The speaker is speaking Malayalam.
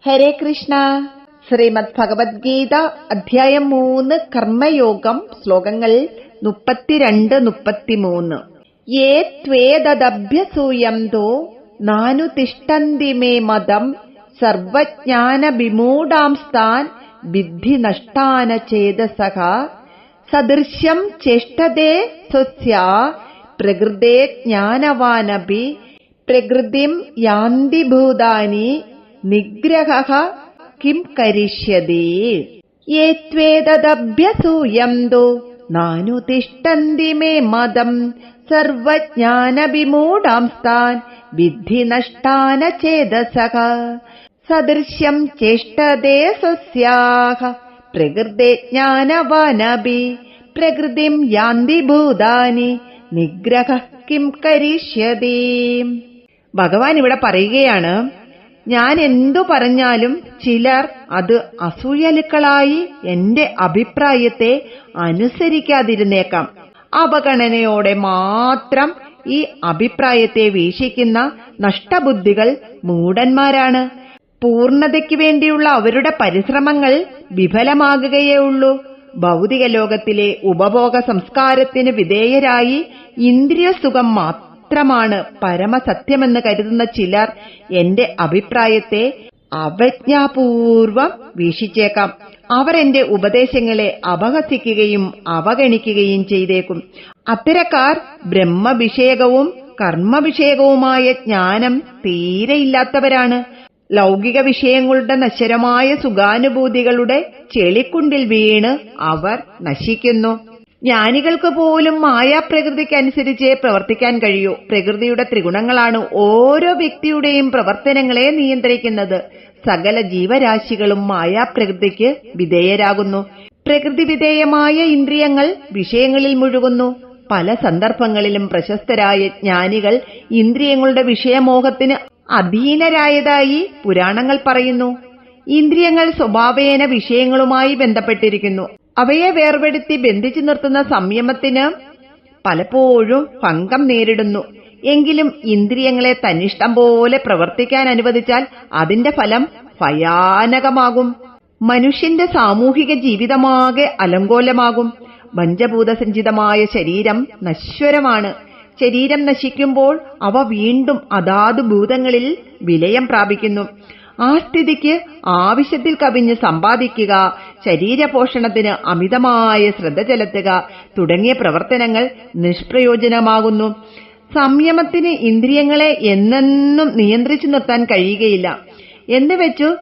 ഹരേ കൃഷ്ണ. ശ്രീമദ് ഭഗവത്ഗീത അധ്യായം 3 കർമ്മയോഗം ശ്ലോകങ്ങൾ 32-33. യേ ത്വേതദഭ്യസൂയന്തോ നാനുതിഷ്ഠന്തി മേ മദം സർവജ്ഞാനവിമൂഢാംസ്താൻ വിദ്ധി നഷ്ടാന ചേതസഃ സദൃശ്യം ചേഷ്ടതേ സ്വസ്യാ പ്രകൃതേ ജ്ഞാനവാനപി പ്രകൃതിം യാന്തി ഭൂതാനി നിഗ്രഹഃ കിം കരിഷ്യതി. യേ ത്വേതദഭ്യസൂയന്തോ നാനുതിഷ്ഠന്തി മേ മദം സർവജ്ഞാനവിമൂഢാംസ്താൻ വിദ്ധി നഷ്ടാന ചേതസഃ സദൃശ്യം ചേഷ്ടതേ സ്വസ്യാഃ പ്രകൃതേ ജ്ഞാനവാനപി പ്രകൃതിം യാന്തി ഭൂതാനി നിഗ്രഹഃ കിം കരിഷ്യതി. ഭഗവാൻ ഇവിടെ പറയുകയാണ്, ഞാൻ എന്തു പറഞ്ഞാലും ചിലർ അത് അസൂയലുക്കളായി എന്റെ അഭിപ്രായത്തെ അനുസരിക്കാതിരുന്നേക്കാം. അവഗണനയോടെ മാത്രം ഈ അഭിപ്രായത്തെ വീക്ഷിക്കുന്ന നഷ്ടബുദ്ധികൾ മൂഢന്മാരാണ്. പൂർണ്ണതയ്ക്ക് വേണ്ടിയുള്ള അവരുടെ പരിശ്രമങ്ങൾ വിഫലമാകുകയേ ഉള്ളൂ. ഭൗതിക ലോകത്തിലെ ഉപഭോഗ സംസ്കാരത്തിന് വിധേയരായി ഇന്ദ്രിയസുഖം മാത്രമാണ് പരമസത്യമെന്ന് കരുതുന്ന ചിലർ എന്റെ അഭിപ്രായത്തെ അവജ്ഞാപൂർവം വീക്ഷിച്ചേക്കാം. അവർ എന്റെ ഉപദേശങ്ങളെ അപഹസിക്കുകയും അവഗണിക്കുകയും ചെയ്തേക്കും. അത്തരക്കാർ ബ്രഹ്മവിഷയകവും കർമ്മവിഷയകവുമായ ജ്ഞാനം തീരെയില്ലാത്തവരാണ്. ലൗകിക വിഷയങ്ങളുടെ നശ്വരമായ സുഖാനുഭൂതികളുടെ ചെളിക്കുണ്ടിൽ വീണ് അവർ നശിക്കുന്നു. ജ്ഞാനികൾക്ക് പോലും മായാപ്രകൃതിക്കനുസരിച്ച് പ്രവർത്തിക്കാൻ കഴിയൂ. പ്രകൃതിയുടെ ത്രിഗുണങ്ങളാണ് ഓരോ വ്യക്തിയുടെയും പ്രവർത്തനങ്ങളെ നിയന്ത്രിക്കുന്നത്. സകല ജീവരാശികളും മായാപ്രകൃതിക്ക് വിധേയരാകുന്നു. പ്രകൃതി വിധേയമായ ഇന്ദ്രിയങ്ങൾ വിഷയങ്ങളിൽ മുഴുകുന്നു. പല സന്ദർഭങ്ങളിലും പ്രശസ്തരായ ജ്ഞാനികൾ ഇന്ദ്രിയങ്ങളുടെ വിഷയമോഹത്തിന് അധീനരായതായി പുരാണങ്ങൾ പറയുന്നു. ഇന്ദ്രിയങ്ങൾ സ്വഭാവേന വിഷയങ്ങളുമായി ബന്ധപ്പെട്ടിരിക്കുന്നു. അവയെ വേർപെടുത്തി ബന്ധിച്ചു നിർത്തുന്ന സംയമത്തിന് പലപ്പോഴും ഭംഗം നേരിടുന്നു. എങ്കിലും ഇന്ദ്രിയങ്ങളെ തന്നിഷ്ടം പോലെ പ്രവർത്തിക്കാൻ അനുവദിച്ചാൽ അതിന്റെ ഫലം ഭയാനകമാകും. മനുഷ്യന്റെ സാമൂഹിക ജീവിതമാകെ അലങ്കോലമാകും. പഞ്ചഭൂതസഞ്ചിതമായ ശരീരം നശ്വരമാണ്. ശരീരം നശിക്കുമ്പോൾ അവ വീണ്ടും അതാതു ഭൂതങ്ങളിൽ വിലയം പ്രാപിക്കുന്നു. ആ സ്ഥിതിക്ക് ആവശ്യത്തിൽ കവിഞ്ഞ് സമ്പാദിക്കുക, ശരീരപോഷണത്തിന് അമിതമായ ശ്രദ്ധ ചെലുത്തുക തുടങ്ങിയ പ്രവർത്തനങ്ങൾ നിഷ്പ്രയോജനമാകുന്നു. സംയമത്തിന് ഇന്ദ്രിയങ്ങളെ എന്നെന്നും നിയന്ത്രിച്ചു നിർത്താൻ കഴിയുകയില്ല. എന്നുവെച്ചു